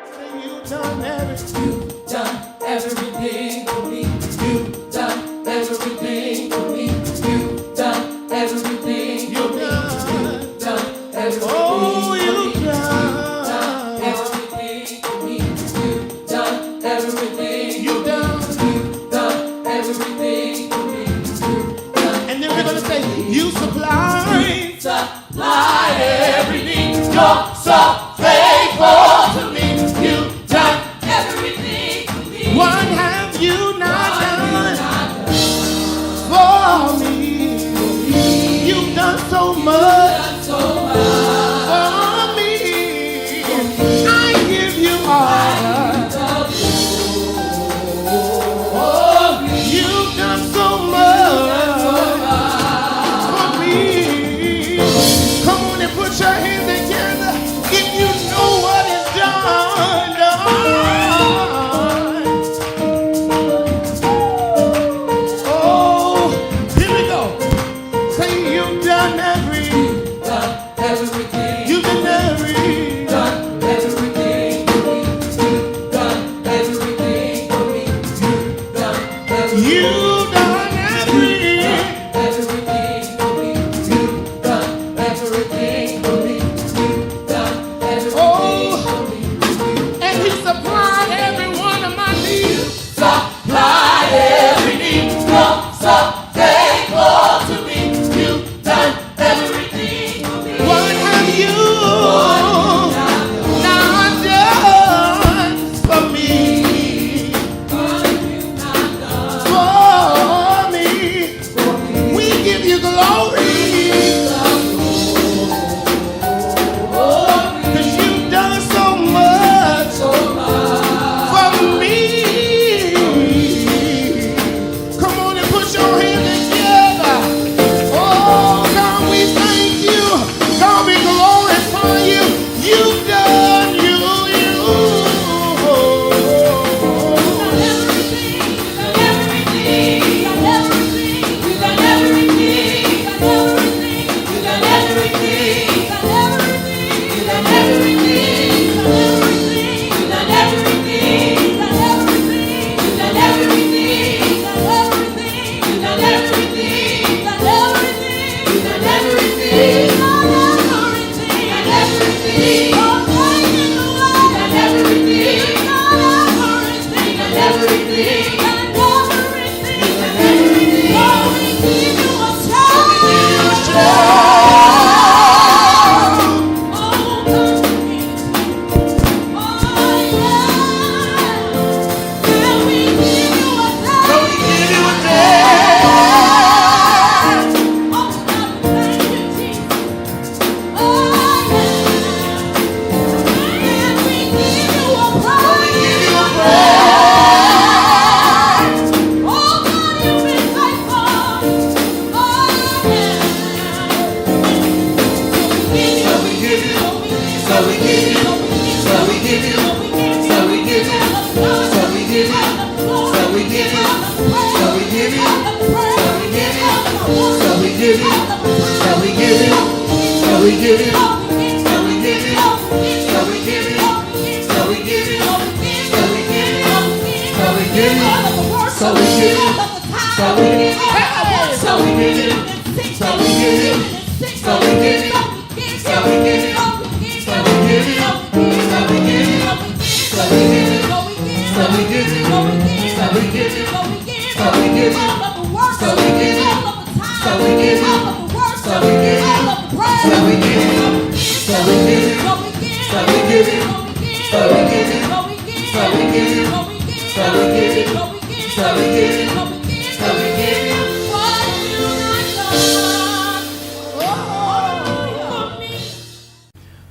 You've done everything for me. You've done everything for me. You've done everything for me. You've done everything. Oh, you've done everything for me. You've done everything. You've done everything for me. And then we're gonna say, you supply every need. You're so faithful to me. You've done everything for me. What have you not done for me? You've done so much for me. I give you all. You've done so much for me. Come on and put your hands together if you know what is done. Oh, here we go. Say you've done everything. You've done everything. Done everything for me. You've done everything for me. You've done everything. You've done everything for me. You've done everything for me. You've done everything for me. And He supplied every one of my needs. Supplied every need. You're so faithful to me. You've done everything for me. What have you not done for me? For me. We give you glory. 'Cause you've done so much for me. Come on and put your hands together. Oh, God, we thank you. God, we glorify you. You've done you.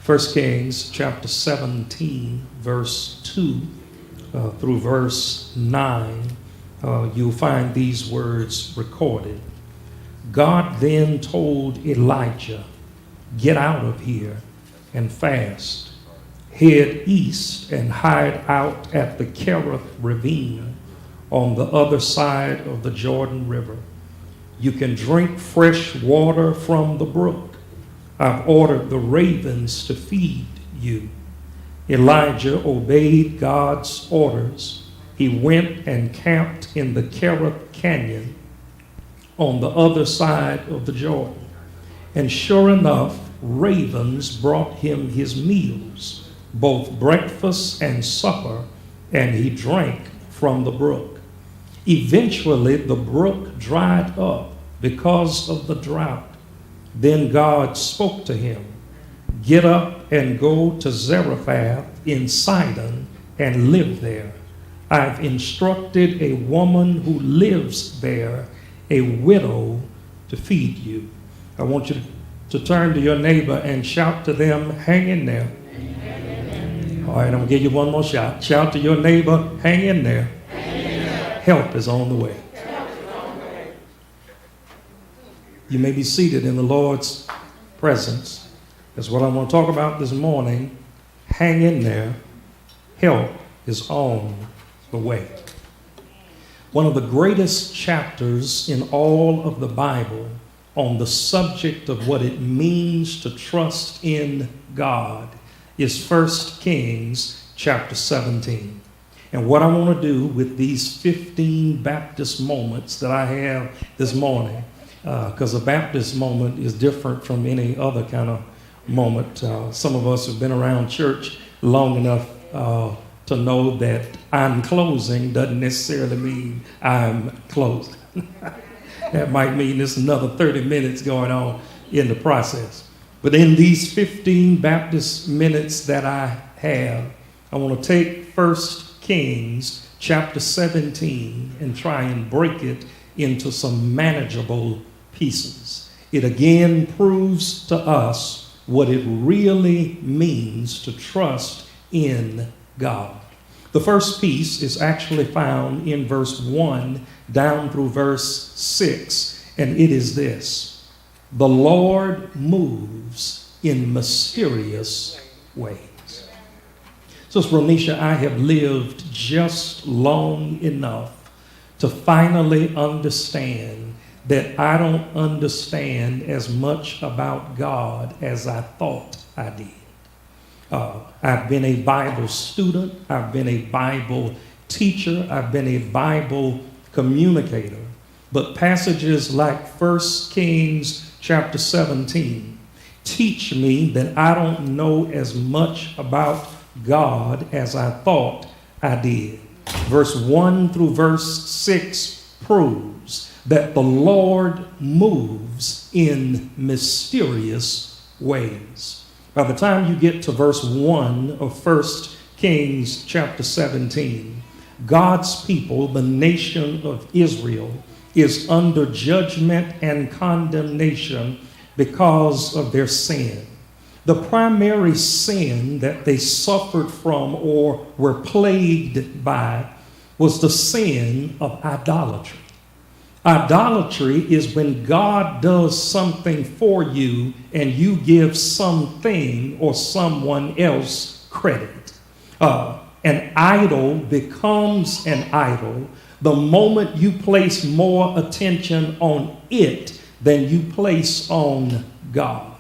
First Kings chapter 17, verse 2 through verse 9, you'll find these words recorded. God then told Elijah, "Get out of here and fast. Head east and hide out at the Kerith ravine on the other side of the Jordan River. You can drink fresh water from the brook. I've ordered the ravens to feed you. Elijah obeyed God's orders. He went and camped in the Kerith Canyon on the other side of the Jordan. And sure enough, ravens brought him his meals, both breakfast and supper, and he drank from the brook. Eventually, the brook dried up because of the drought. Then God spoke to him, "Get up and go to Zarephath in Sidon and live there. I've instructed a woman who lives there, a widow, to feed you." I want you to turn to your neighbor and shout to them, "Hang in there." All right, I'm going to give you one more shout. Shout to your neighbor, "Hang in there. Help is on the way." You may be seated in the Lord's presence. That's what I want to talk about this morning. Hang in there. Help is on the way. One of the greatest chapters in all of the Bible on the subject of what it means to trust in God is 1 Kings chapter 17. And what I want to do with these 15 Baptist moments that I have this morning, because a Baptist moment is different from any other kind of moment. Some of us have been around church long enough to know that I'm closing doesn't necessarily mean I'm closing. That might mean there's another 30 minutes going on in the process. But in these 15 Baptist minutes that I have, I want to take 1 Kings chapter 17 and try and break it into some manageable pieces. It again proves to us what it really means to trust in God. The first piece is actually found in verse 1 down through verse 6, and it is this: "The Lord moves in mysterious ways." So, Ronisha, I have lived just long enough to finally understand that I don't understand as much about God as I thought I did. I've been a Bible student. I've been a Bible teacher. I've been a Bible communicator. But passages like 1 Kings chapter 17 teach me that I don't know as much about God as I thought I did. Verse 1 through verse 6 proves that the Lord moves in mysterious ways. By the time you get to verse 1 of 1 Kings chapter 17, God's people, the nation of Israel, is under judgment and condemnation because of their sin. The primary sin that they suffered from or were plagued by was the sin of idolatry. Idolatry is when God does something for you and you give something or someone else credit. An idol becomes an idol the moment you place more attention on it than you place on God.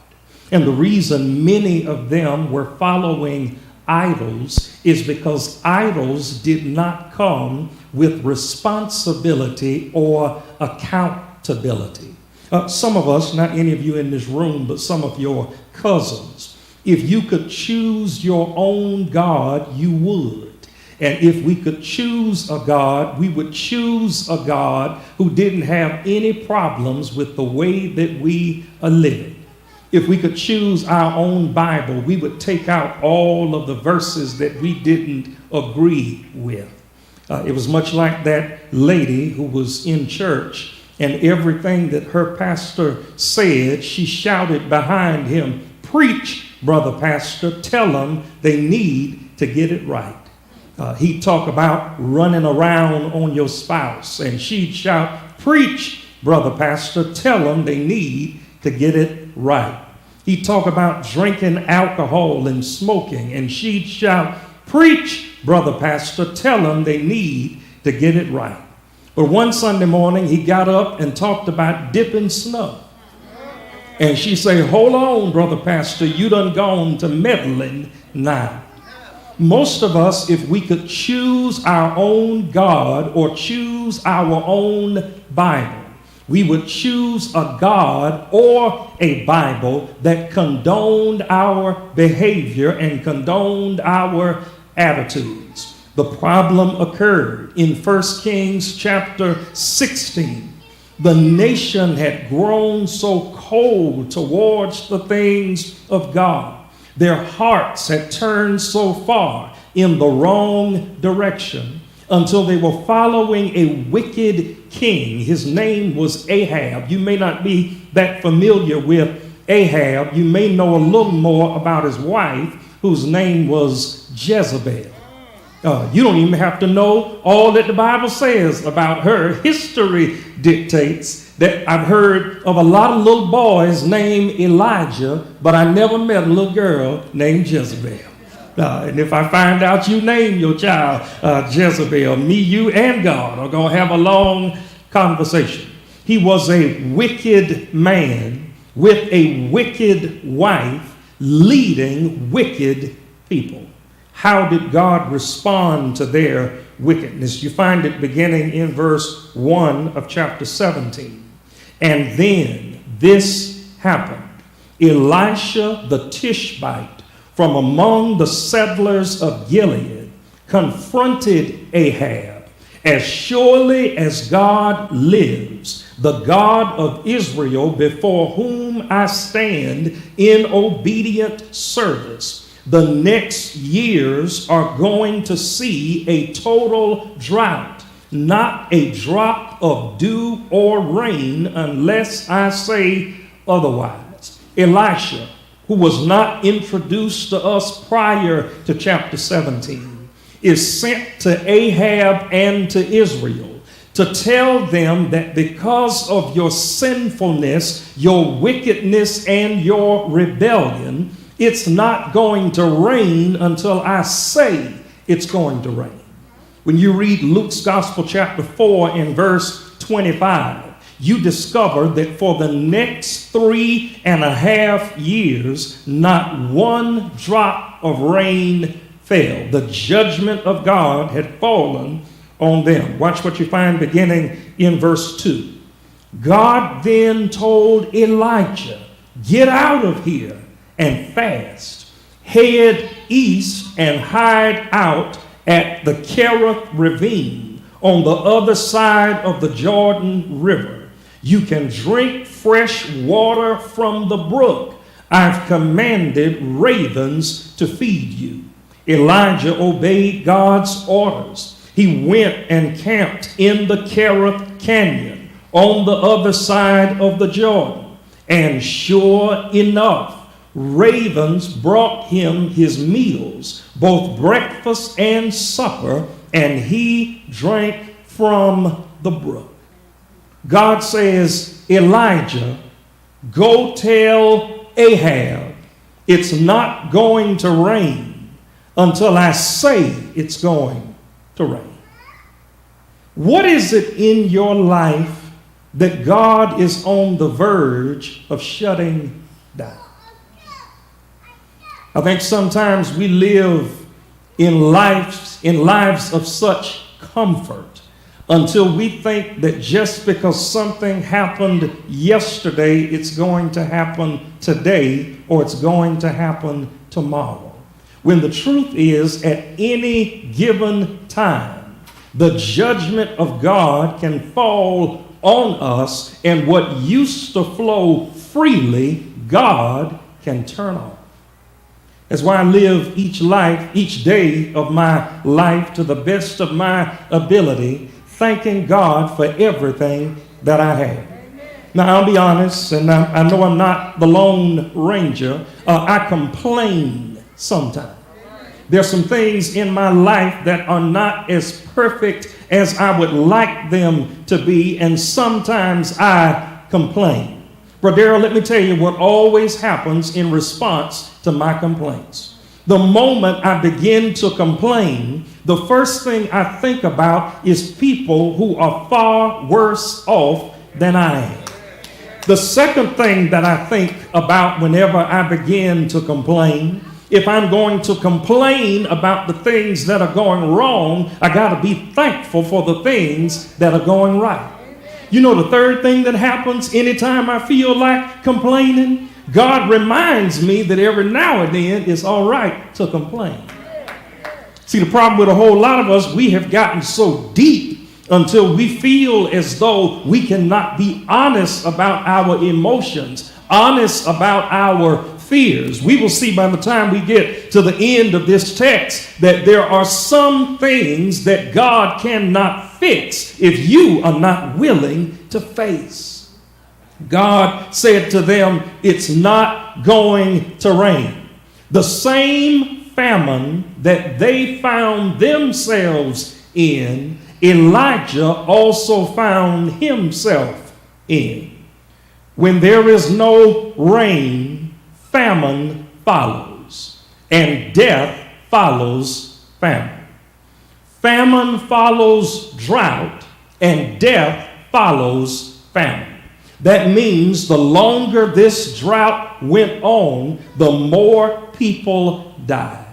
And the reason many of them were following idols is because idols did not come with responsibility or accountability. Some of us, not any of you in this room, but some of your cousins, if you could choose your own God, you would. And if we could choose a God, we would choose a God who didn't have any problems with the way that we are living. If we could choose our own Bible, we would take out all of the verses that we didn't agree with. It was much like that lady who was in church, and everything that her pastor said, she shouted behind him, "Preach, brother pastor, tell them they need to get it right." He'd talk about running around on your spouse, and she'd shout, "Preach, brother pastor, tell them they need to get it right." He'd talk about drinking alcohol and smoking, and she'd shout, "Preach, brother pastor, tell them they need to get it right." But one Sunday morning, he got up and talked about dipping snow. And she said, "Hold on, brother pastor, you done gone to meddling now." Most of us, if we could choose our own God or choose our own Bible, we would choose a God or a Bible that condoned our behavior and condoned our attitudes. The problem occurred in 1 Kings chapter 16. The nation had grown so cold towards the things of God. Their hearts had turned so far in the wrong direction until they were following a wicked king. His name was Ahab. You may not be that familiar with Ahab. You may know a little more about his wife, whose name was Jezebel. You don't even have to know all that the Bible says about her. History dictates that I've heard of a lot of little boys named Elijah, but I never met a little girl named Jezebel. And if I find out you name your child Jezebel, me, you, and God are going to have a long conversation. He was a wicked man with a wicked wife leading wicked people. How did God respond to their wickedness? You find it beginning in verse 1 of chapter 17. And then this happened. Elisha the Tishbite from among the settlers of Gilead confronted Ahab. As surely as God lives, the God of Israel before whom I stand in obedient service, the next years are going to see a total drought, not a drop of dew or rain unless I say otherwise. Elisha, who was not introduced to us prior to chapter 17, is sent to Ahab and to Israel to tell them that because of your sinfulness, your wickedness, and your rebellion, it's not going to rain until I say it's going to rain. When you read Luke's Gospel chapter 4 and verse 25, you discover that for the next 3.5 years, not one drop of rain fell. The judgment of God had fallen on them. Watch what you find beginning in verse 2. God then told Elijah, get out of here and fast, head east and hide out at the Kerith ravine on the other side of the Jordan River. You can drink fresh water from the brook. I've commanded ravens to feed you. Elijah obeyed God's orders. He went and camped in the Kerith Canyon on the other side of the Jordan. And sure enough, ravens brought him his meals, both breakfast and supper, and he drank from the brook. God says, Elijah, go tell Ahab it's not going to rain until I say it's going to rain. What is it in your life that God is on the verge of shutting down? I think sometimes we live in lives of such comfort until we think that just because something happened yesterday, it's going to happen today or it's going to happen tomorrow. When the truth is, at any given time, the judgment of God can fall on us, and what used to flow freely, God can turn off. That's why I live each day of my life to the best of my ability, thanking God for everything that I have. Now, I'll be honest, and I know I'm not the Lone Ranger. I complain sometimes. There's some things in my life that are not as perfect as I would like them to be, and sometimes I complain. Brodero, let me tell you what always happens in response to my complaints. The moment I begin to complain, the first thing I think about is people who are far worse off than I am. The second thing that I think about whenever I begin to complain If I'm going to complain about the things that are going wrong, I got to be thankful for the things that are going right. You know, the third thing that happens anytime I feel like complaining, God reminds me that every now and then it's all right to complain. See, the problem with a whole lot of us, we have gotten so deep until we feel as though we cannot be honest about our emotions, honest about our fears. We will see by the time we get to the end of this text that there are some things that God cannot fix if you are not willing to face. God said to them, it's not going to rain. The same famine that they found themselves in, Elijah also found himself in. When there is no rain, famine follows, and death follows famine. Famine follows drought, and death follows famine. That means the longer this drought went on, the more people died.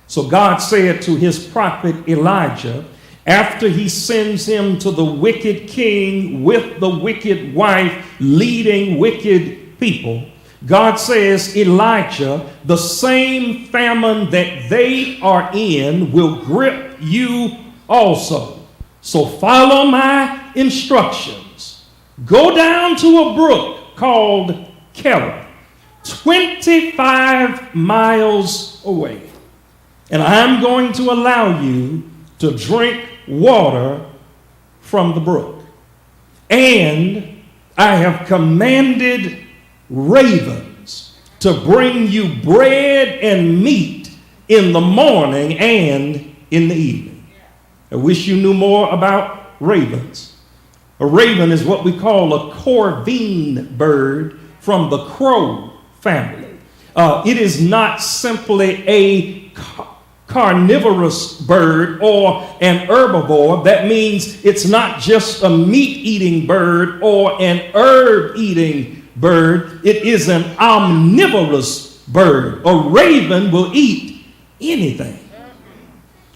So God said to his prophet Elijah, after he sends him to the wicked king with the wicked wife leading wicked people, God says, Elijah, the same famine that they are in will grip you also. So follow my instructions. Go down to a brook called Kerith, 25 miles away. And I'm going to allow you to drink water from the brook. And I have commanded ravens to bring you bread and meat in the morning and in the evening. I wish you knew more about ravens. A raven is what we call a corvine bird from the crow family. It is not simply a carnivorous bird or an herbivore. That means it's not just a meat-eating bird or an herb-eating bird. It is an omnivorous bird. A raven will eat anything.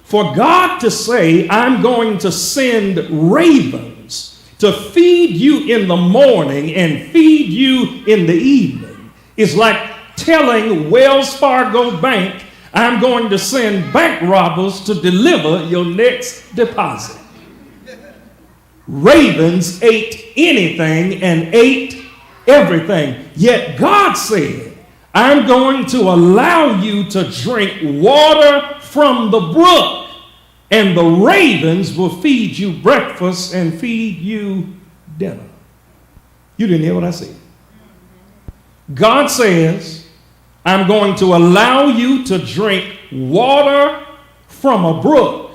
For God to say, I'm going to send ravens to feed you in the morning and feed you in the evening is like telling Wells Fargo Bank, I'm going to send bank robbers to deliver your next deposit. Ravens ate anything and ate everything. Yet God said, I'm going to allow you to drink water from the brook, and the ravens will feed you breakfast and feed you dinner. You didn't hear what I said. God says, I'm going to allow you to drink water from a brook,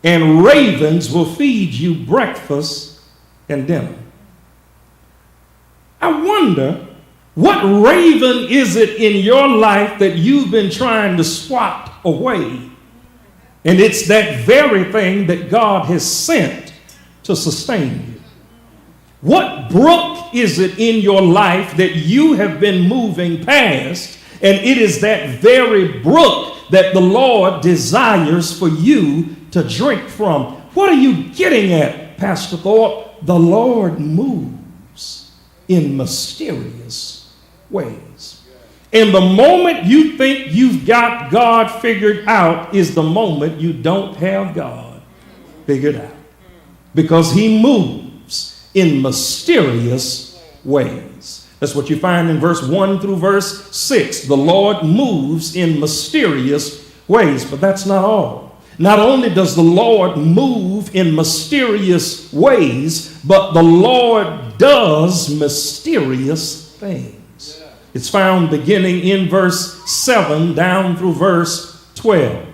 and ravens will feed you breakfast and dinner. I wonder, what raven is it in your life that you've been trying to swat away? And it's that very thing that God has sent to sustain you. What brook is it in your life that you have been moving past, and it is that very brook that the Lord desires for you to drink from? What are you getting at, Pastor Thorpe? The Lord moves in mysterious ways. And the moment you think you've got God figured out is the moment you don't have God figured out. Because he moves in mysterious ways. That's what you find in verse 1 through verse 6. The Lord moves in mysterious ways. But that's not all. Not only does the Lord move in mysterious ways, but the Lord does mysterious things. It's found beginning in verse 7 down through verse 12.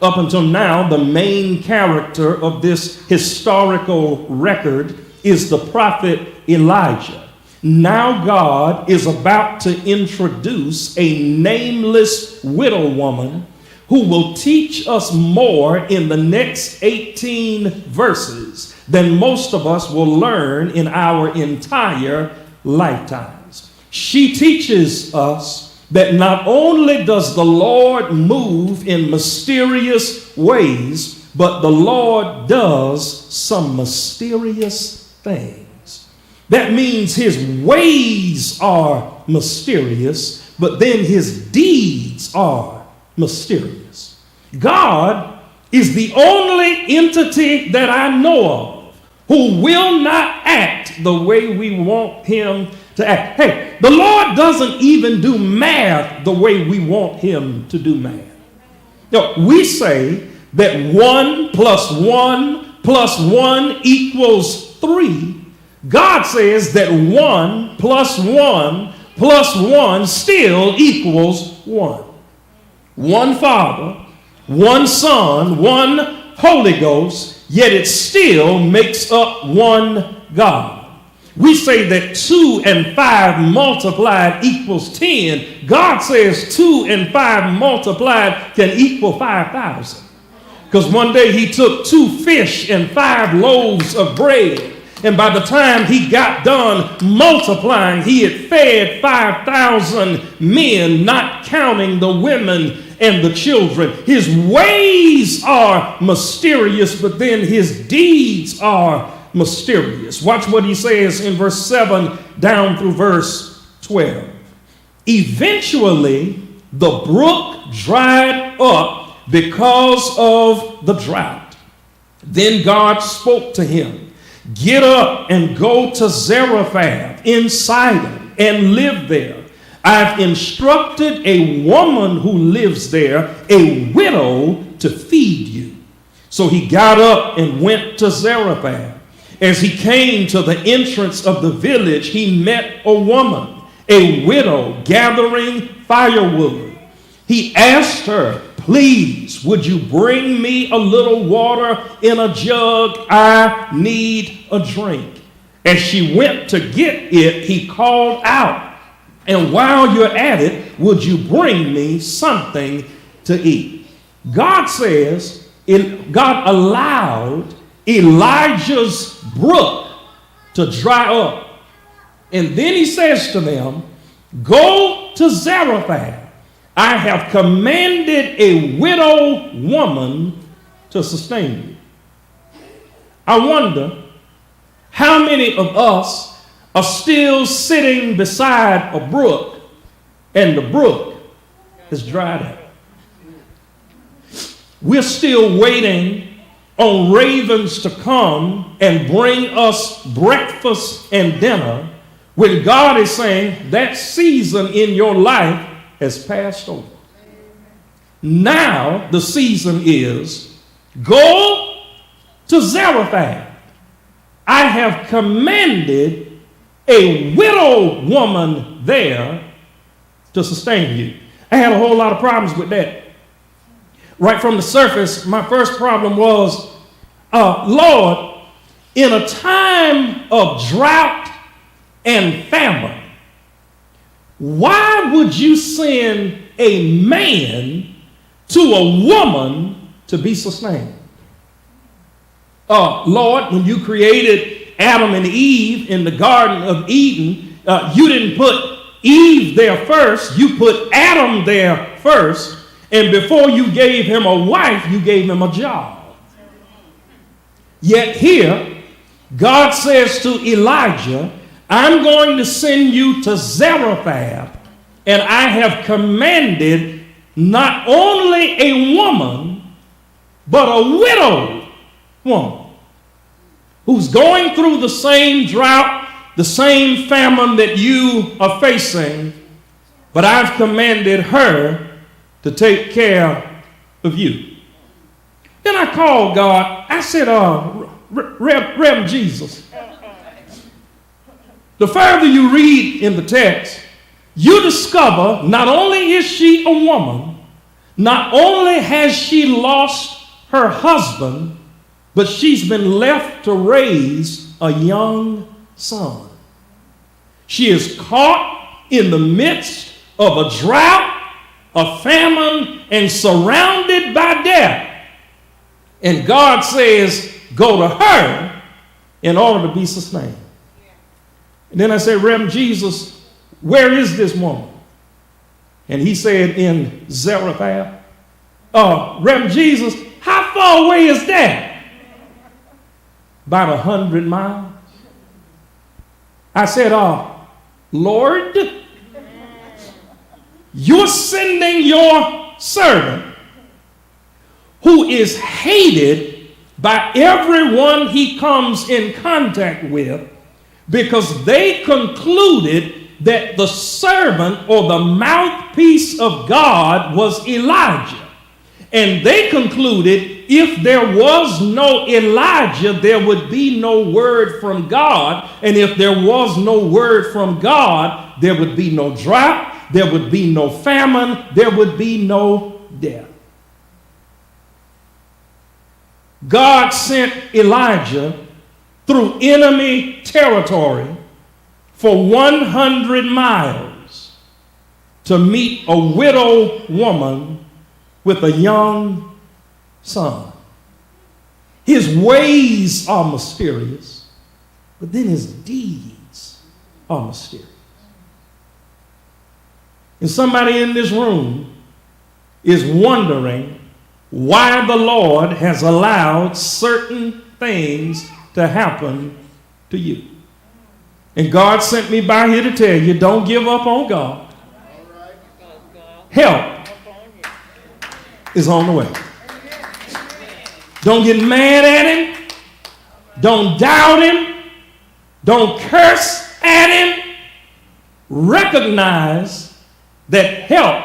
Up until now, the main character of this historical record is the prophet Elijah. Now God is about to introduce a nameless widow woman who will teach us more in the next 18 verses than most of us will learn in our entire lifetimes. She teaches us that not only does the Lord move in mysterious ways, but the Lord does some mysterious things. That means his ways are mysterious, but then his deeds are mysterious. God is the only entity that I know of who will not act the way we want him to act. Hey, the Lord doesn't even do math the way we want him to do math. No, we say that 1 plus 1 plus 1 equals 3. God says that 1 plus 1 plus 1 still equals 1. One Father, one Son, one Holy Ghost, yet it still makes up one God. We say that 2 and 5 multiplied equals 10. God says 2 and 5 multiplied can equal 5,000. Because one day he took 2 fish and 5 loaves of bread. And by the time he got done multiplying, he had fed 5,000 men, not counting the women and the children. His ways are mysterious, but then his deeds are mysterious. Watch what he says in verse 7 down through verse 12. Eventually, the brook dried up because of the drought. Then God spoke to him, "Get up and go to Zarephath in Sidon and live there. I've instructed a woman who lives there, a widow, to feed you." So he got up and went to Zarephath. As he came to the entrance of the village, he met a woman, a widow, gathering firewood. He asked her, "Please, would you bring me a little water in a jug? I need a drink." As she went to get it, he called out, "And while you're at it, would you bring me something to eat?" God says, God allowed Elijah's brook to dry up. And then he says to them, "Go to Zarephath. I have commanded a widow woman to sustain you." I wonder how many of us are still sitting beside a brook and the brook is dried up. We're still waiting on ravens to come and bring us breakfast and dinner when God is saying that season in your life has passed over. Now the season is, go to Zarephath. I have commanded a widow woman there to sustain you. I had a whole lot of problems with that. Right from the surface, my first problem was, Lord, in a time of drought and famine, why would you send a man to a woman to be sustained? Lord, when you created Adam and Eve in the Garden of Eden, you didn't put Eve there first, you put Adam there first. And before you gave him a wife, you gave him a job. Yet here, God says to Elijah, I'm going to send you to Zarephath, and I have commanded not only a woman, but a widowed woman who's going through the same drought, the same famine that you are facing, but I've commanded her to take care of you. Then I called God. I said, Reverend Jesus, the further you read in the text, you discover not only is she a woman, not only has she lost her husband, but she's been left to raise a young son. She is caught in the midst of a drought, a famine, and surrounded by death. And God says, go to her in order to be sustained. And then I said, Reverend Jesus, where is this woman? And he said in Zarephath, Reverend Jesus, how far away is that? About 100 miles. I said, Lord, you're sending your servant who is hated by everyone he comes in contact with because they concluded that the servant or the mouthpiece of God was Elijah. And they concluded if there was no Elijah, there would be no word from God. And if there was no word from God, there would be no drought, there would be no famine, there would be no death. God sent Elijah through enemy territory for 100 miles to meet a widow woman with a young son. His ways are mysterious, but then his deeds are mysterious. And somebody in this room is wondering why the Lord has allowed certain things to happen to you. And God sent me by here to tell you, don't give up on God. Help is on the way. Don't get mad at him. Don't doubt him. Don't curse at him. Recognize that help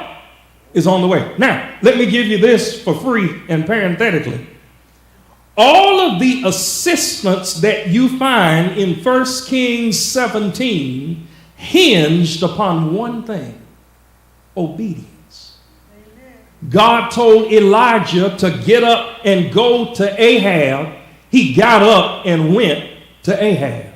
is on the way. Now, let me give you this for free and parenthetically. All of the assistance that you find in 1 Kings 17 hinged upon one thing: obedience. God told Elijah to get up and go to Ahab. He got up and went to Ahab.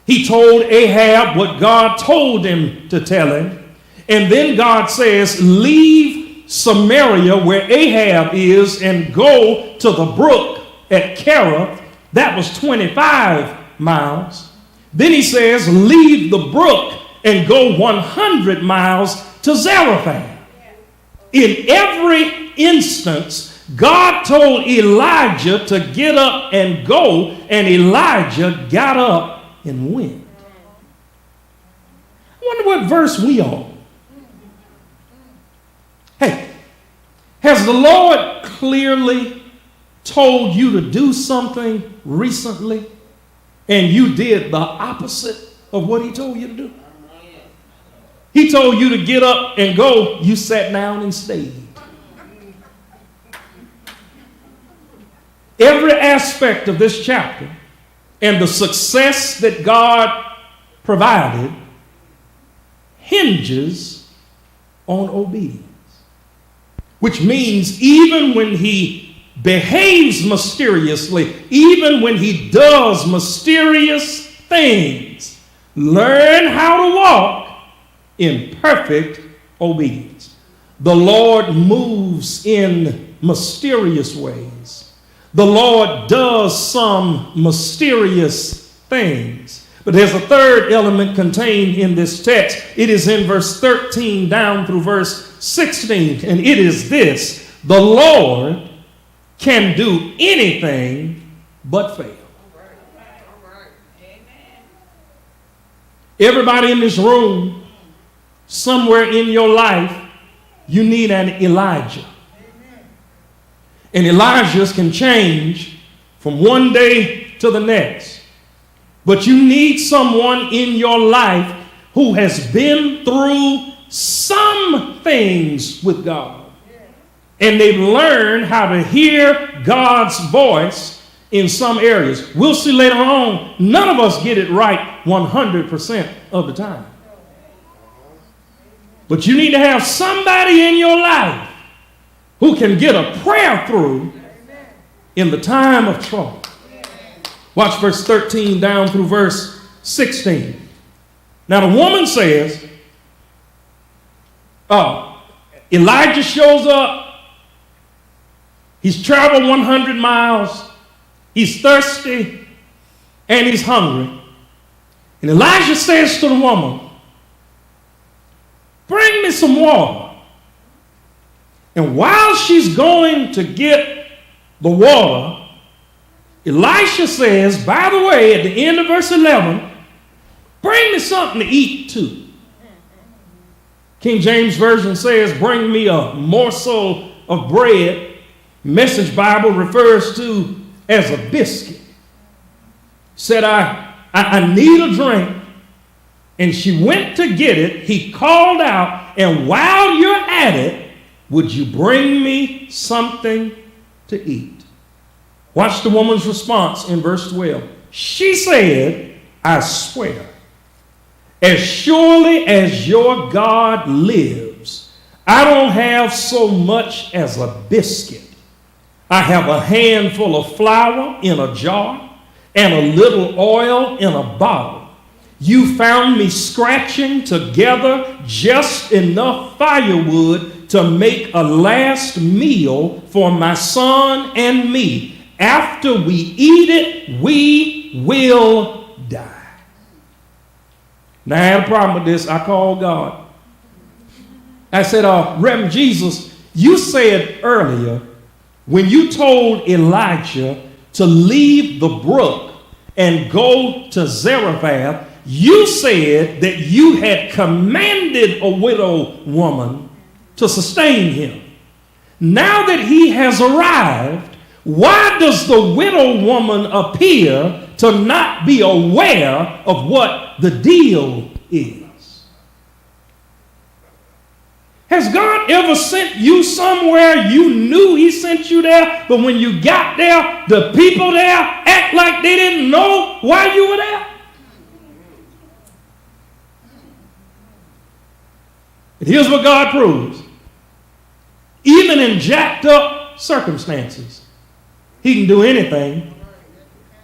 He told Ahab what God told him to tell him. And then God says, leave Samaria where Ahab is and go to the brook at Kerith. That was 25 miles. Then he says, leave the brook and go 100 miles to Zarephath. In every instance, God told Elijah to get up and go, and Elijah got up and went. I wonder what verse we on. Hey, has the Lord clearly told you to do something recently and you did the opposite of what he told you to do? He told you to get up and go. You sat down and stayed. Every aspect of this chapter and the success that God provided hinges on obedience. Which means even when he behaves mysteriously, even when he does mysterious things, learn how to walk in perfect obedience. The Lord moves in mysterious ways. The Lord does some mysterious things. But there's a third element contained in this text. It is in verse 13 down through verse 16. And it is this: the Lord can do anything but fail. Everybody in this room, somewhere in your life, you need an Elijah. And Elijahs can change from one day to the next. But you need someone in your life who has been through some things with God. And they've learned how to hear God's voice in some areas. We'll see later on, none of us get it right 100% of the time. But you need to have somebody in your life who can get a prayer through in the time of trouble. Watch verse 13 down through verse 16. Now the woman says, Elijah shows up. He's traveled 100 miles. He's thirsty and he's hungry. And Elijah says to the woman, bring me some water And while she's going to get the water, Elisha says, by the way, at the end of verse 11, bring me something to eat too. King James Version says, bring me a morsel of bread. Message Bible refers to as a biscuit. Said, I need a drink. And she went to get it. He called out, and while you're at it, would you bring me something to eat? Watch the woman's response in verse 12. She said, I swear, as surely as your God lives, I don't have so much as a biscuit. I have a handful of flour in a jar and a little oil in a bottle. You found me scratching together just enough firewood to make a last meal for my son and me. After we eat it, we will die. Now, I had a problem with this. I called God. I said, Reverend Jesus, you said earlier when you told Elijah to leave the brook and go to Zarephath, you said that you had commanded a widow woman to sustain him. Now that he has arrived, why does the widow woman appear to not be aware of what the deal is? Has God ever sent you somewhere you knew he sent you there, but when you got there, the people there act like they didn't know why you were there? And here's what God proves. Even in jacked up circumstances, he can do anything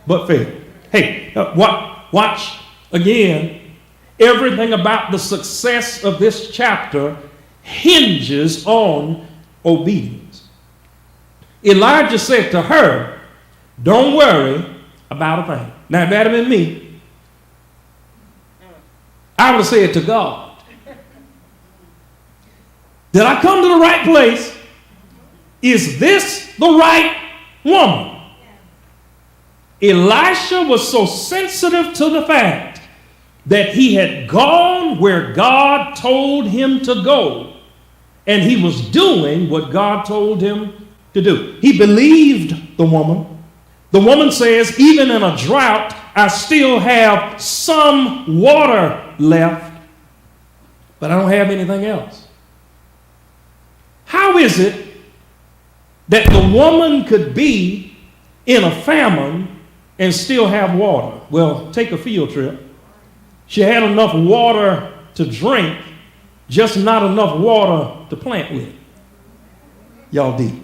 but fail. Hey, watch again. Everything about the success of this chapter hinges on obedience. Elijah said to her, don't worry about a thing. Now, if that had been me, I would have said to God, did I come to the right place? Is this the right woman? Elisha was so sensitive to the fact that he had gone where God told him to go, and he was doing what God told him to do. He believed the woman. The woman says, even in a drought, I still have some water left, but I don't have anything else. How is it that the woman could be in a famine and still have water? Well, take a field trip. She had enough water to drink, just not enough water to plant with. Y'all deep.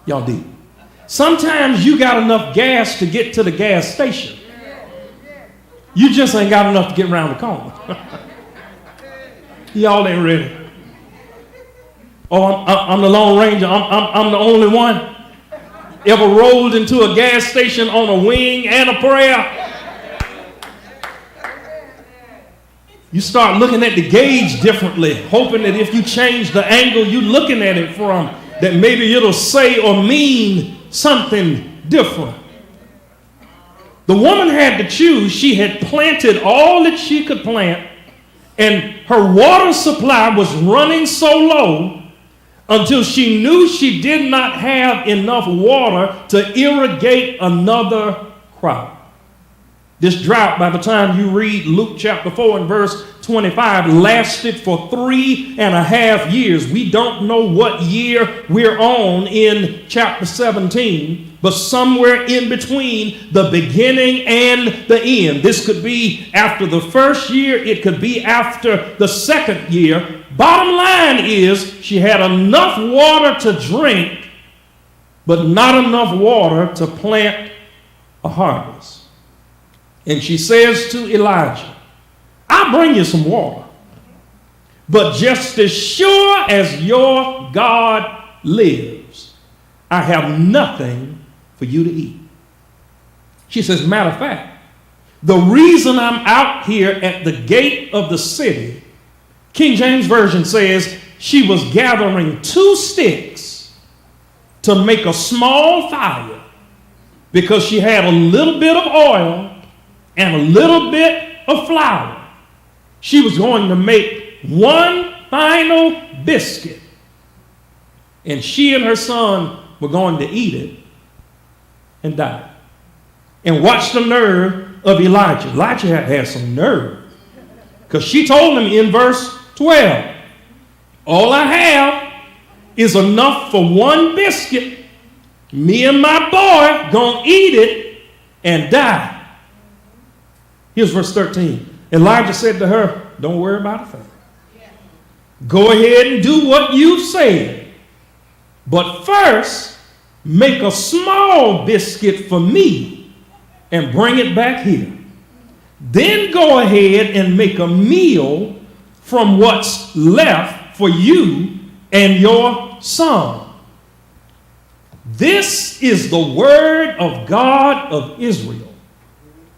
Y'all deep. Sometimes you got enough gas to get to the gas station. You just ain't got enough to get around the corner. Y'all ain't ready. Oh, I'm the Lone Ranger. I'm the only one. Ever rolled into a gas station on a wing and a prayer? You start looking at the gauge differently, hoping that if you change the angle you're looking at it from, that maybe it'll say or mean something different. The woman had to choose. She had planted all that she could plant, and her water supply was running so low until she knew she did not have enough water to irrigate another crop. This drought, by the time you read Luke chapter 4 and verse 25, lasted for 3.5 years. We don't know what year we're on in chapter 17, but somewhere in between the beginning and the end. This could be after the first year. It could be after the second year. Bottom line is she had enough water to drink, but not enough water to plant a harvest. And she says to Elijah, I'll bring you some water, but just as sure as your God lives, I have nothing for you to eat. She says, matter of fact, the reason I'm out here at the gate of the city, King James Version says, she was gathering 2 sticks to make a small fire because she had a little bit of oil and a little bit of flour. She was going to make one final biscuit, and she and her son were going to eat it and die. And watch the nerve of Elijah. Elijah had some nerve, because she told him in verse 12, all I have is enough for one biscuit. Me and my boy gonna eat it and die. Here's verse 13. Elijah said to her, don't worry about a thing. Go ahead and do what you said. But first, make a small biscuit for me and bring it back here. Then go ahead and make a meal from what's left for you and your son. This is the word of God of Israel.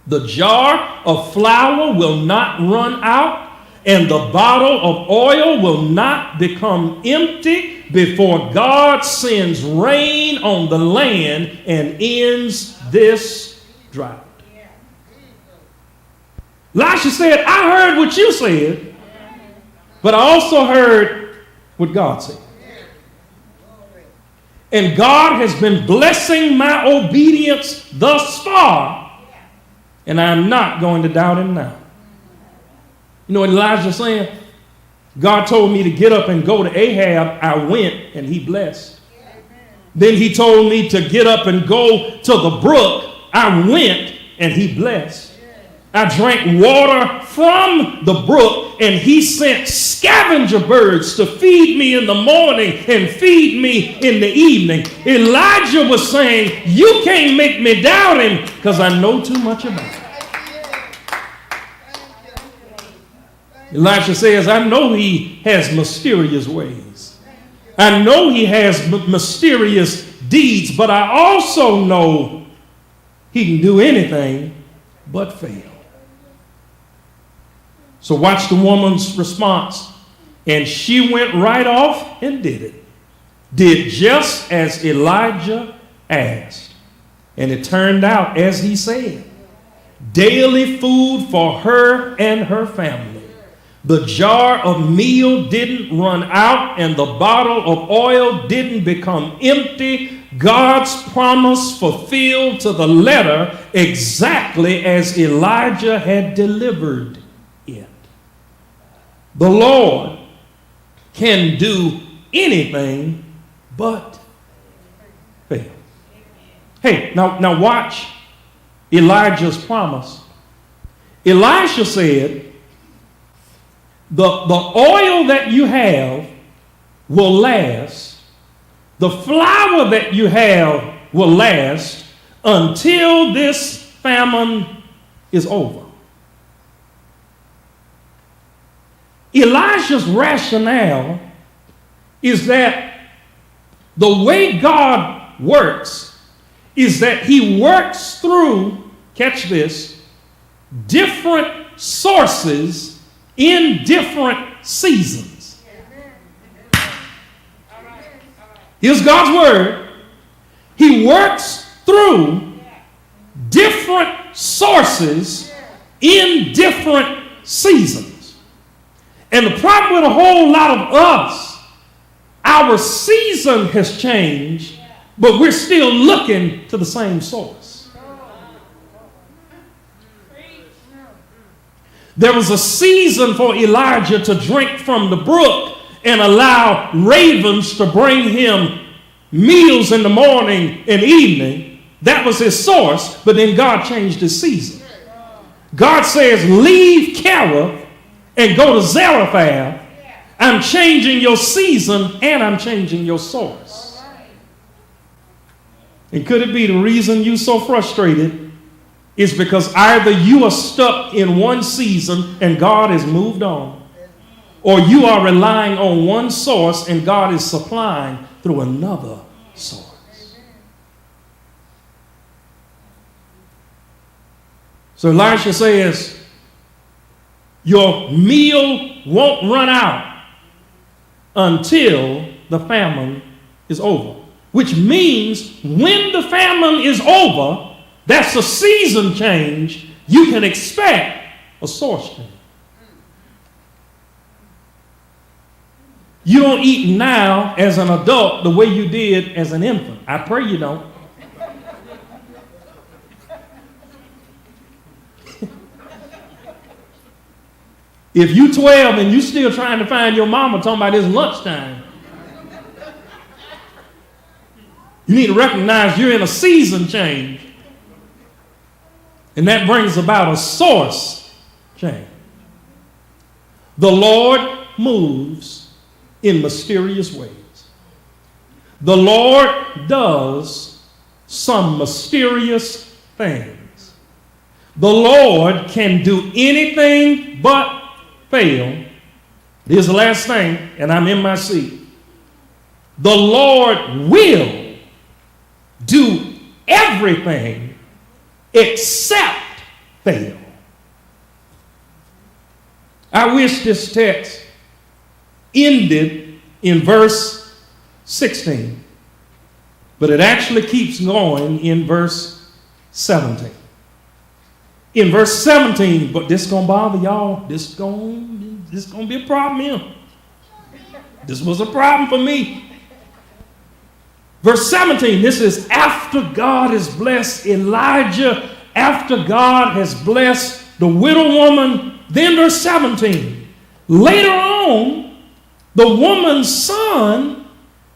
The jar of flour will not run out, and the bottle of oil will not become empty before God sends rain on the land and ends this drought. Elisha said, I heard what you said, but I also heard what God said. And God has been blessing my obedience thus far, and I'm not going to doubt him now. You know what Elijah's saying? God told me to get up and go to Ahab. I went, and he blessed. Then he told me to get up and go to the brook. I went, and he blessed. I drank water from the brook, and he sent scavenger birds to feed me in the morning and feed me in the evening. Elijah was saying, you can't make me doubt him because I know too much about him. Elisha says, I know he has mysterious ways. I know he has mysterious deeds, but I also know he can do anything but fail. So watch the woman's response. And she went right off and did it. Did just as Elijah asked. And it turned out as he said. Daily food for her and her family. The jar of meal didn't run out, and the bottle of oil didn't become empty. God's promise fulfilled to the letter exactly as Elijah had delivered it. The Lord can do anything but fail. Hey, now watch Elijah's promise. Elisha said, the oil that you have will last. The flour that you have will last until this famine is over. Elisha's rationale is that the way God works is that he works through, catch this, different sources in different seasons. Here's God's word. He works through different sources in different seasons. And the problem with a whole lot of us, our season has changed, but we're still looking to the same source. There was a season for Elijah to drink from the brook and allow ravens to bring him meals in the morning and evening. That was his source, but then God changed his season. God says, leave Kerith and go to Zarephath. I'm changing your season and I'm changing your source. And could it be the reason you're so frustrated is because either you are stuck in one season and God has moved on, or you are relying on one source and God is supplying through another source. So Elisha says, your meal won't run out until the famine is over. Which means when the famine is over, that's a season change. You can expect a source change. You don't eat now as an adult the way you did as an infant. I pray you don't. If you 12 and you still trying to find your mama talking about it's lunchtime, you need to recognize you're in a season change. And that brings about a source change. The Lord moves in mysterious ways. The Lord does some mysterious things. The Lord can do anything but fail. Here's the last thing, and I'm in my seat. The Lord will do everything except fail. I wish this text ended in verse 16, but it actually keeps going in verse 17. In verse 17, but this is going to bother y'all. This is going to be a problem here. This was a problem for me. Verse 17, this is after God has blessed Elijah, after God has blessed the widow woman. Then verse 17, later on, the woman's son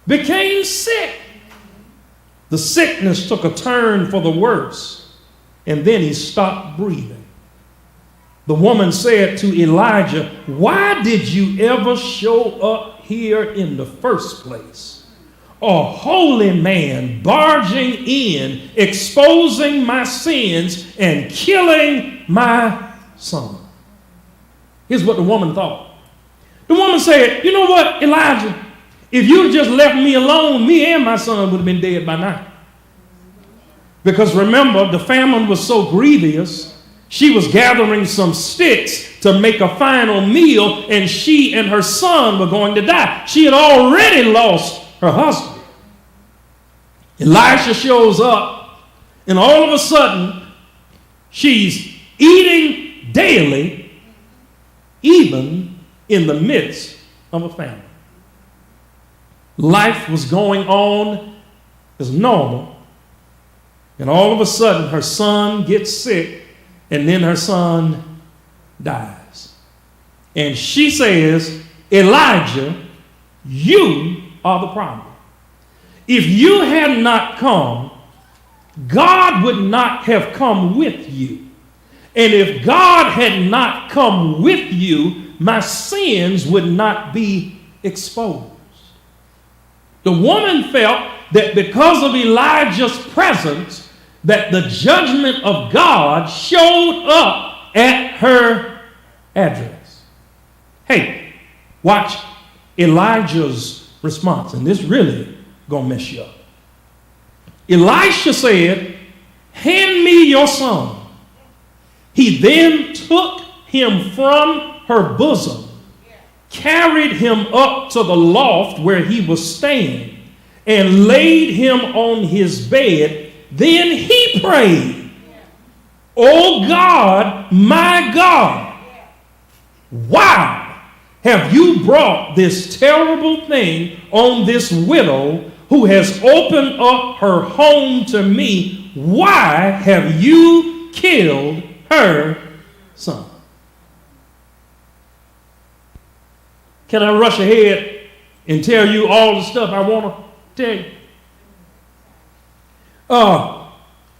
became sick. The sickness took a turn for the worse, and then he stopped breathing. The woman said to Elijah, "Why did you ever show up here in the first place? A holy man barging in, exposing my sins, and killing my son." Here's what the woman thought. The woman said, "You know what, Elijah? If you'd just left me alone, me and my son would have been dead by now." Because remember, the famine was so grievous, she was gathering some sticks to make a final meal, and she and her son were going to die. She had already lost her husband. Elisha shows up, and all of a sudden, she's eating daily, even in the midst of a famine. Life was going on as normal, and all of a sudden, her son gets sick, and then her son dies. And she says, "Elijah, you are the problem. If you had not come, God would not have come with you. And if God had not come with you, my sins would not be exposed." The woman felt that because of Elijah's presence, that the judgment of God showed up at her address. Hey, watch Elijah's response, and this really gonna mess you up. Elisha said, "Hand me your son." He then took him from her bosom, carried him up to the loft where he was staying, and laid him on his bed. Then he prayed, "Oh God, my God, why have you brought this terrible thing on this widow who has opened up her home to me? Why have you killed her son?" Can I rush ahead and tell you all the stuff I want to tell you?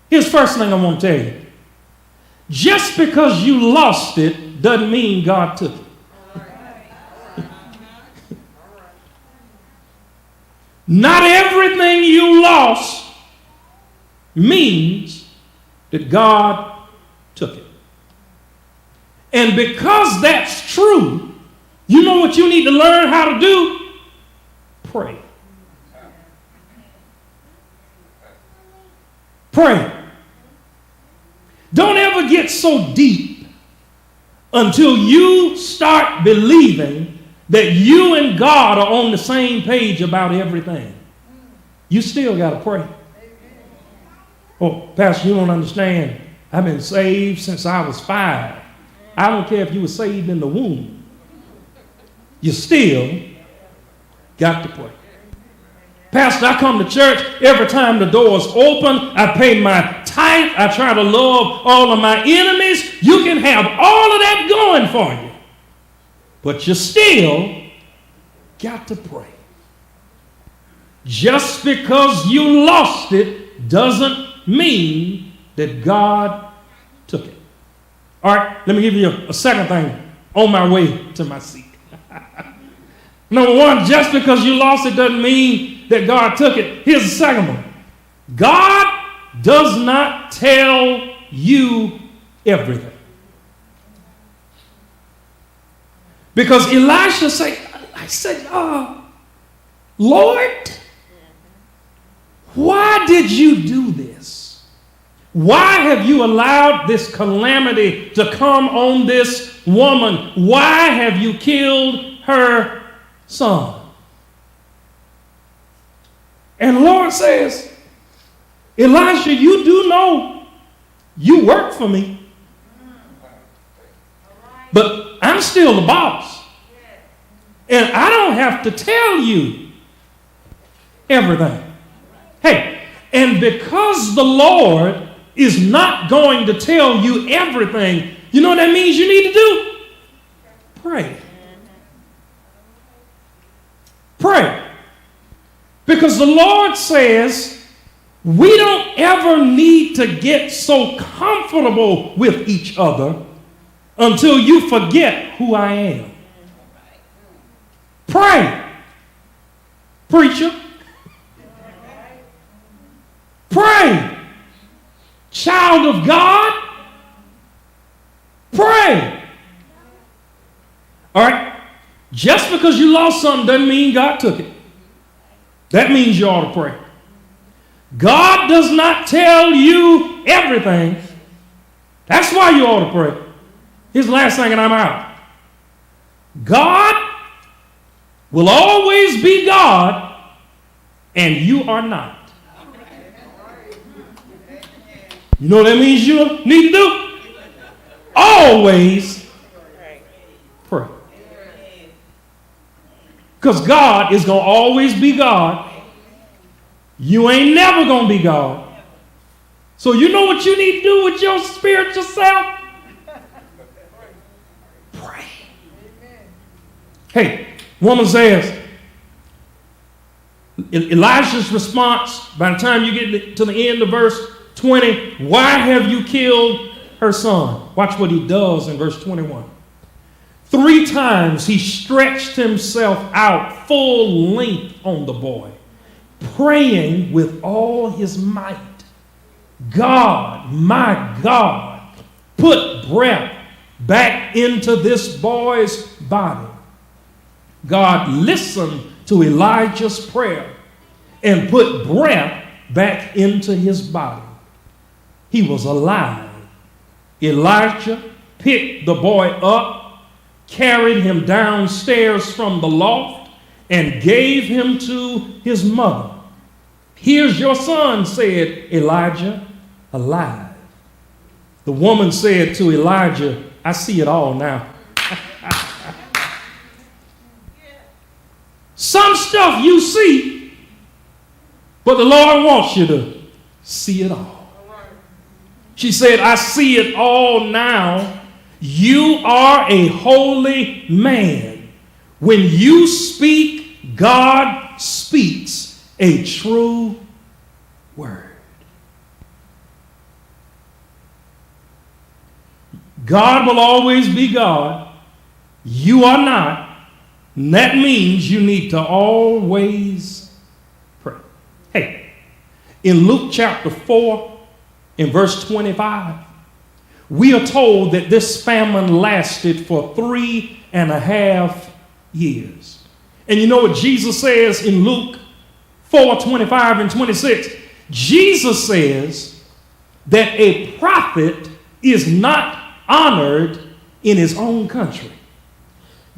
Here's the first thing I want to tell you. Just because you lost it doesn't mean God took it. Not everything you lost means that God took it. And because that's true, you know what you need to learn how to do? Pray. Pray. Don't ever get so deep until you start believing that you and God are on the same page about everything, you still got to pray. Oh, Pastor, you don't understand. I've been saved since I was 5. I don't care if you were saved in the womb. You still got to pray. Pastor, I come to church every time the doors open. I pay my tithe. I try to love all of my enemies. You can have all of that going for you, but you still got to pray. Just because you lost it doesn't mean that God took it. All right, let me give you a second thing on my way to my seat. Number one, just because you lost it doesn't mean that God took it. Here's the second one. God does not tell you everything. Because Elisha said, Lord, why did you do this? Why have you allowed this calamity to come on this woman? Why have you killed her son? And the Lord says, Elisha, you do know you work for me, but I'm still the boss. And I don't have to tell you everything. Hey, and because the Lord is not going to tell you everything, you know what that means you need to do? Pray. Pray. Because the Lord says we don't ever need to get so comfortable with each other until you forget who I am. Pray. Preacher. Pray. Child of God. Pray. All right? Just because you lost something doesn't mean God took it. That means you ought to pray. God does not tell you everything. That's why you ought to pray. Here's the last thing and I'm out. God will always be God and you are not. You know what that means you need to do? Always pray. Because God is going to always be God. You ain't never going to be God. So you know what you need to do with your spiritual self? Pray. Hey, woman says, Elisha's response, by the time you get to the end of verse 20, why have you killed her son? Watch what he does in verse 21. 3 times he stretched himself out full length on the boy, praying with all his might. God, my God, put breath back into this boy's body. God listened to Elijah's prayer and put breath back into his body. He was alive. Elijah picked the boy up, carried him downstairs from the loft, and gave him to his mother. Here's your son, said Elijah, alive. The woman said to Elijah, I see it all now. Some stuff you see, but the Lord wants you to see it all. She said, I see it all now. You are a holy man. When you speak, God speaks a true word. God will always be God. You are not. And that means you need to always pray. Hey, in Luke chapter 4, in verse 25, we are told that this famine lasted for 3.5 years. And you know what Jesus says in Luke 4:25 and 26? Jesus says that a prophet is not honored in his own country.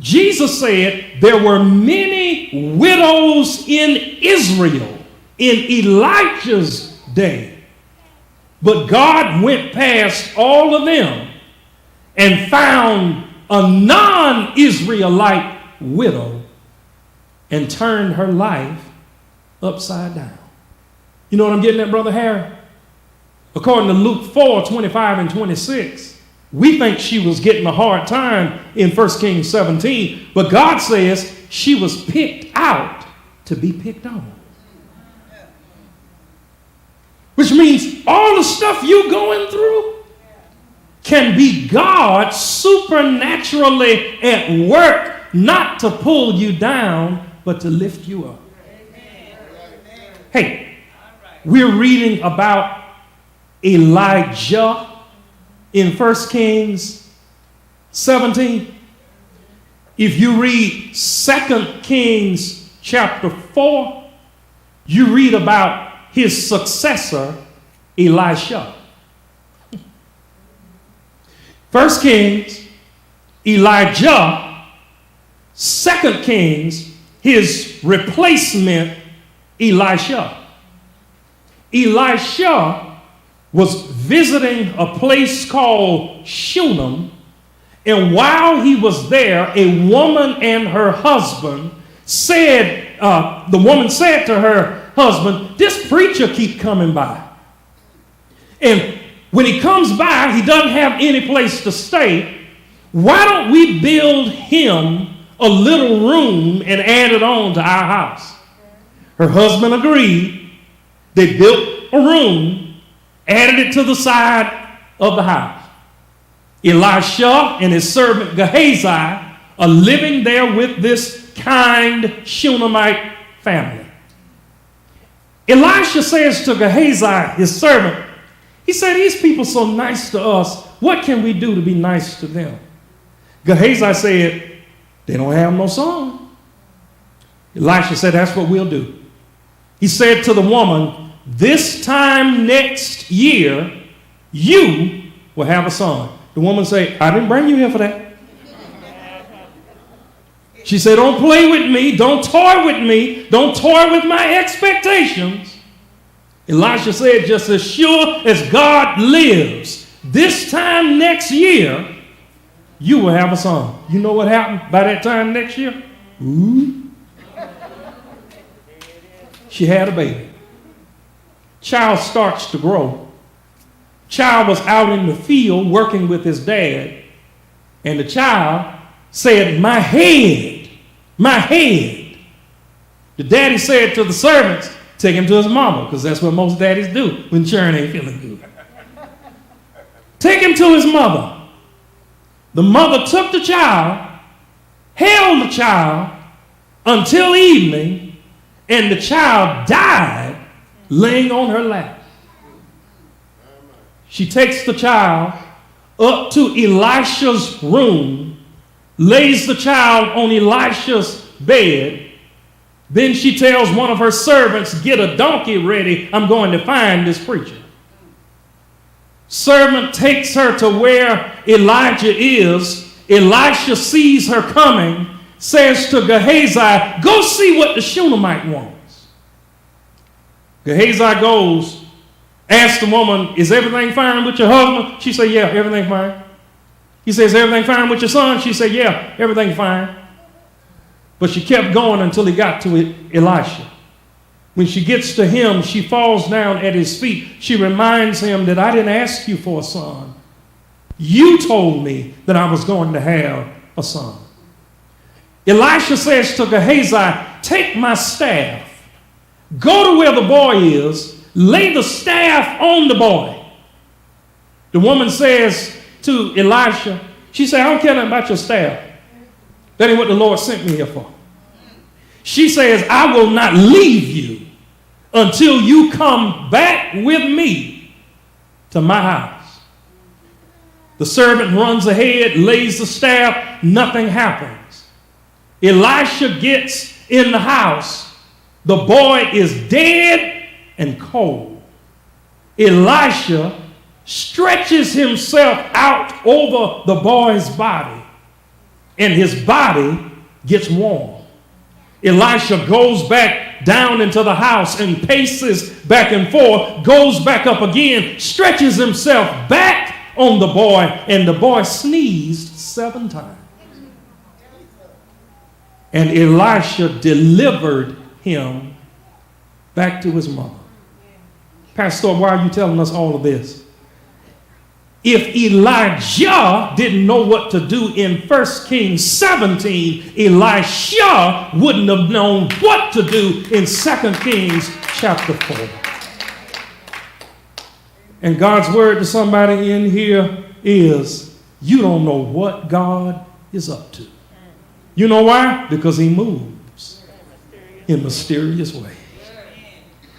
Jesus said there were many widows in Israel in Elijah's day. But God went past all of them and found a non-Israelite widow and turned her life upside down. You know what I'm getting at, Brother Harry? According to Luke 4, 25 and 26, we think she was getting a hard time in 1 Kings 17, but God says she was picked out to be picked on. Which means all the stuff you're going through can be God supernaturally at work, not to pull you down, but to lift you up. Hey, we're reading about Elijah in 1 Kings 17. If you read 2 Kings chapter 4, you read about his successor, Elisha. 1 Kings, Elijah. 2 Kings, his replacement, Elisha. Elisha was visiting a place called Shunem, and while he was there, a woman and her husband said, the woman said to her husband, this preacher keep coming by. And when he comes by, he doesn't have any place to stay. Why don't we build him a little room and add it on to our house? Her husband agreed. They built a room, added it to the side of the house. Elisha and his servant Gehazi are living there with this kind Shunammite family. Elisha says to Gehazi, his servant, he said, these people so nice to us. What can we do to be nice to them? Gehazi said, they don't have no son. Elisha said, that's what we'll do. He said to the woman, this time next year, you will have a son. The woman said, I didn't bring you here for that. She said, don't play with me. Don't toy with me. Don't toy with my expectations. Elisha said, just as sure as God lives, this time next year, you will have a son. You know what happened by that time next year? Ooh. She had a baby. Child starts to grow. Child was out in the field working with his dad, and the child said, my head, my head. The daddy said to the servants, take him to his mama, because that's what most daddies do when children ain't feeling good. Take him to his mother. The mother took the child, held the child until evening, and the child died laying on her lap. She takes the child up to Elisha's room, lays the child on Elisha's bed. Then she tells one of her servants, get a donkey ready. I'm going to find this preacher. Servant takes her to where Elijah is. Elisha sees her coming, says to Gehazi, go see what the Shunammite wants. Gehazi goes, asks the woman, is everything fine with your husband? She said, yeah, everything fine. He says, everything fine with your son? She said, yeah, everything fine. But she kept going until he got to Elisha. When she gets to him, she falls down at his feet. She reminds him that I didn't ask you for a son. You told me that I was going to have a son. Elisha says to Gehazi, take my staff, go to where the boy is, lay the staff on the boy. The woman says to Elisha, she said, I don't care nothing about your staff. That ain't what the Lord sent me here for. She says, I will not leave you until you come back with me to my house. The servant runs ahead, lays the staff, nothing happens. Elisha gets in the house. The boy is dead and cold. Elisha stretches himself out over the boy's body, and his body gets warm. Elisha goes back down into the house and paces back and forth, goes back up again, stretches himself back on the boy, and the boy sneezed 7 times. And Elisha delivered him back to his mother. Pastor, why are you telling us all of this? If Elijah didn't know what to do in 1 Kings 17, Elisha wouldn't have known what to do in 2 Kings chapter 4. And God's word to somebody in here is, you don't know what God is up to. You know why? Because he moves in mysterious ways.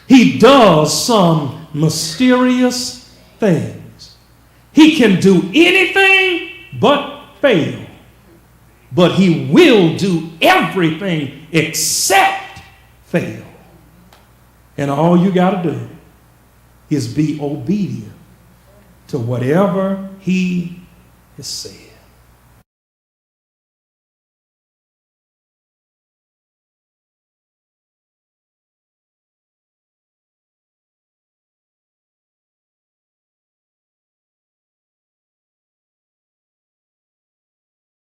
He does some mysterious things. He can do anything but fail. But he will do everything except fail. And all you got to do is be obedient to whatever he has said.